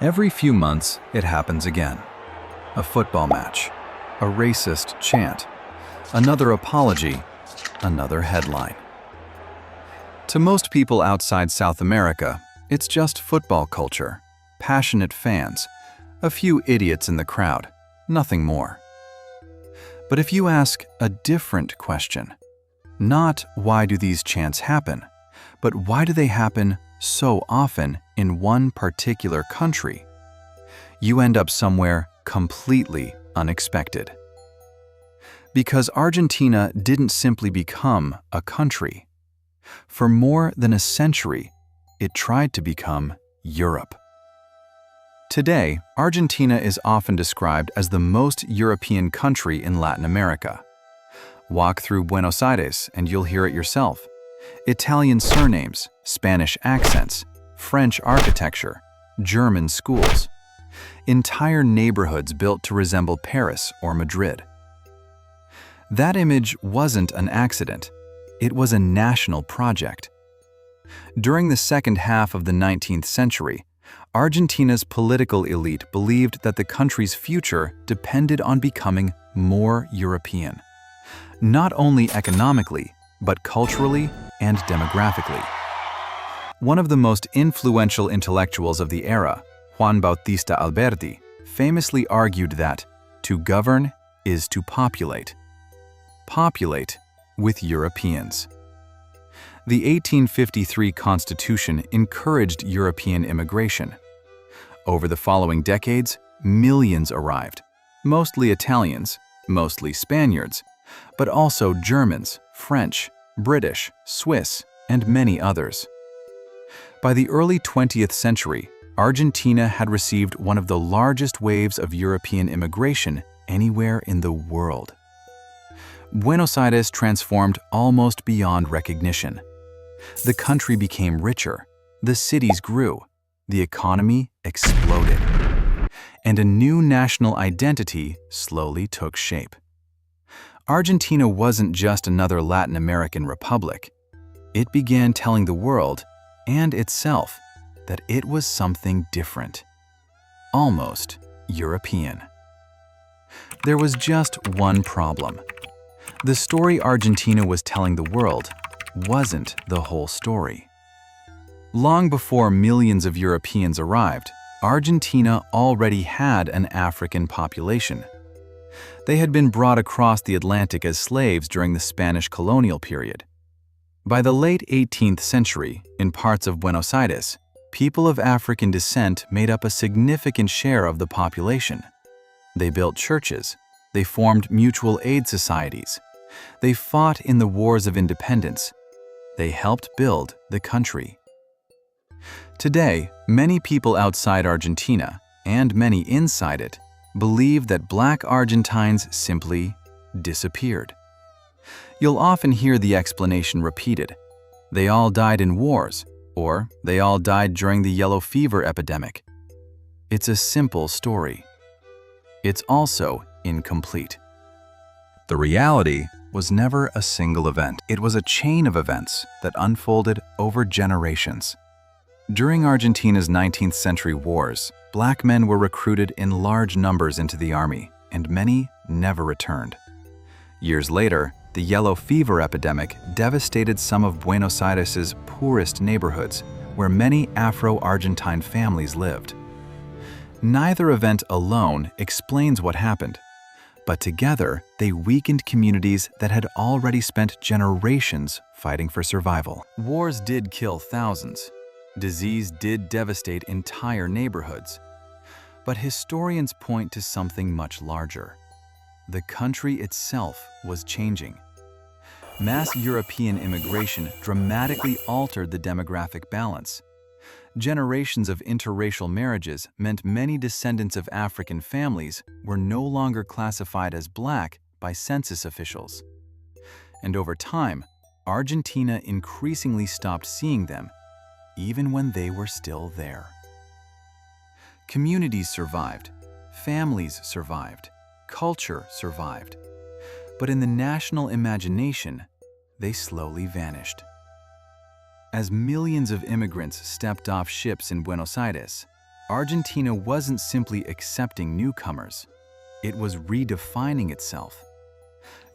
Every few months, it happens again. A football match, a racist chant, another apology, another headline. To most people outside South America, it's just football culture, passionate fans, a few idiots in the crowd, nothing more. But if you ask a different question, not why do these chants happen, but why do they happen so often in one particular country, you end up somewhere completely unexpected. Because Argentina didn't simply become a country. For more than a century, it tried to become Europe. Today, Argentina is often described as the most European country in Latin America. Walk through Buenos Aires and you'll hear it yourself. Italian surnames, Spanish accents, French architecture, German schools. Entire neighborhoods built to resemble Paris or Madrid. That image wasn't an accident. It was a national project. During the second half of the 19th century, Argentina's political elite believed that the country's future depended on becoming more European, not only economically, but culturally and demographically. One of the most influential intellectuals of the era, Juan Bautista Alberti, famously argued that to govern is to populate. Populate with Europeans. The 1853 Constitution encouraged European immigration. Over the following decades, millions arrived, mostly Italians, mostly Spaniards, but also Germans, French, British, Swiss, and many others. By the early 20th century, Argentina had received one of the largest waves of European immigration anywhere in the world. Buenos Aires transformed almost beyond recognition. The country became richer, the cities grew, the economy exploded, and a new national identity slowly took shape. Argentina wasn't just another Latin American republic. It began telling the world, and itself, that it was something different, almost European. There was just one problem. The story Argentina was telling the world wasn't the whole story. Long before millions of Europeans arrived, Argentina already had an African population. They had been brought across the Atlantic as slaves during the Spanish colonial period. By the late 18th century, in parts of Buenos Aires, people of African descent made up a significant share of the population. They built churches, they formed mutual aid societies, they fought in the wars of independence, they helped build the country. Today, many people outside Argentina, and many inside it, believe that Black Argentines simply disappeared. You'll often hear the explanation repeated. They all died in wars, or they all died during the yellow fever epidemic. It's a simple story. It's also incomplete. The reality was never a single event. It was a chain of events that unfolded over generations. During Argentina's 19th century wars, Black men were recruited in large numbers into the army, and many never returned. Years later, the yellow fever epidemic devastated some of Buenos Aires's poorest neighborhoods, where many Afro-Argentine families lived. Neither event alone explains what happened, but together they weakened communities that had already spent generations fighting for survival. Wars did kill thousands. Disease did devastate entire neighborhoods. But historians point to something much larger. The country itself was changing. Mass European immigration dramatically altered the demographic balance. Generations of interracial marriages meant many descendants of African families were no longer classified as Black by census officials. And over time, Argentina increasingly stopped seeing them, even when they were still there. Communities survived, families survived, culture survived. But in the national imagination, they slowly vanished. As millions of immigrants stepped off ships in Buenos Aires, Argentina wasn't simply accepting newcomers, it was redefining itself.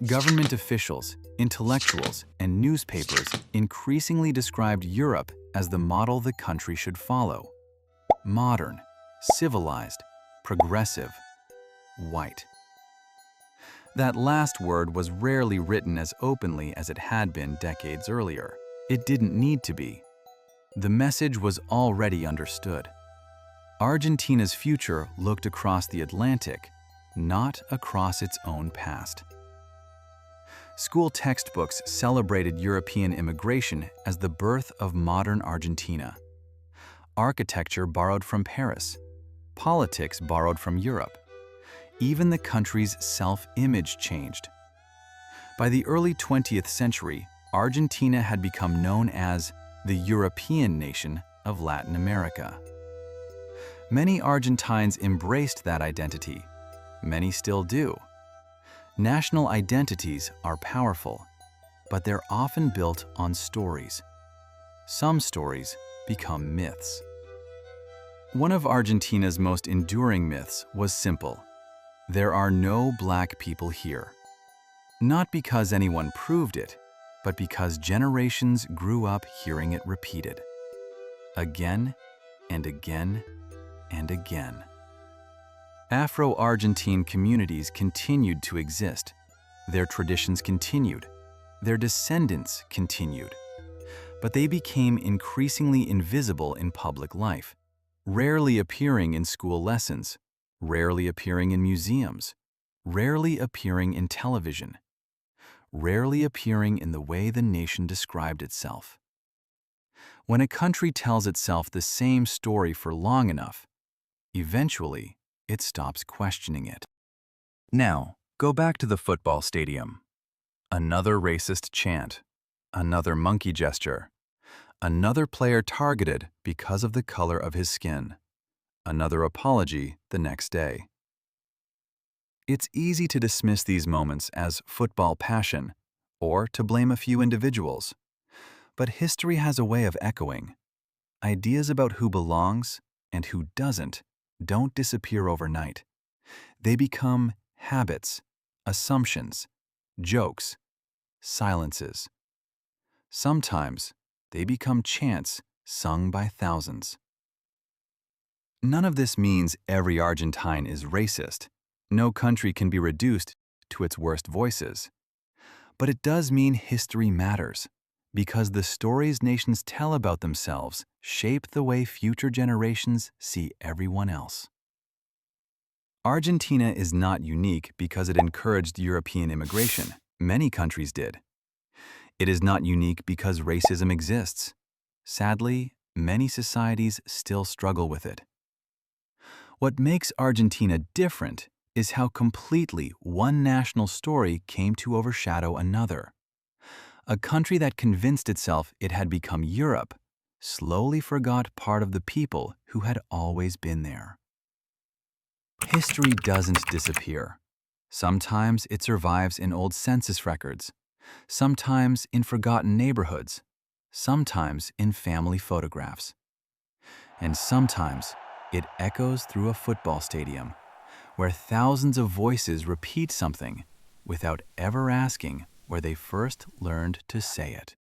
Government officials, intellectuals, and newspapers increasingly described Europe as the model the country should follow. Modern, civilized, progressive, white. That last word was rarely written as openly as it had been decades earlier. It didn't need to be. The message was already understood. Argentina's future looked across the Atlantic, not across its own past. School textbooks celebrated European immigration as the birth of modern Argentina. Architecture borrowed from Paris. Politics borrowed from Europe. Even the country's self-image changed. By the early 20th century, Argentina had become known as the European nation of Latin America. Many Argentines embraced that identity. Many still do. National identities are powerful, but they're often built on stories. Some stories become myths. One of Argentina's most enduring myths was simple: there are no black people here. Not because anyone proved it, but because generations grew up hearing it repeated. Again and again and again. Afro-Argentine communities continued to exist. Their traditions continued. Their descendants continued. But they became increasingly invisible in public life, rarely appearing in school lessons, rarely appearing in museums, rarely appearing in television, rarely appearing in the way the nation described itself. When a country tells itself the same story for long enough, eventually it stops questioning it. Now, go back to the football stadium. Another racist chant, another monkey gesture, another player targeted because of the color of his skin, another apology the next day. It's easy to dismiss these moments as football passion or to blame a few individuals. But history has a way of echoing. Ideas about who belongs and who doesn't don't disappear overnight. They become habits, assumptions, jokes, silences. Sometimes they become chants sung by thousands. None of this means every Argentine is racist. No country can be reduced to its worst voices. But it does mean history matters, because the stories nations tell about themselves shape the way future generations see everyone else. Argentina is not unique because it encouraged European immigration. Many countries did. It is not unique because racism exists. Sadly, many societies still struggle with it. What makes Argentina different is how completely one national story came to overshadow another. A country that convinced itself it had become Europe slowly forgot part of the people who had always been there. History doesn't disappear. Sometimes it survives in old census records, sometimes in forgotten neighborhoods, sometimes in family photographs. And sometimes it echoes through a football stadium, where thousands of voices repeat something without ever asking where they first learned to say it.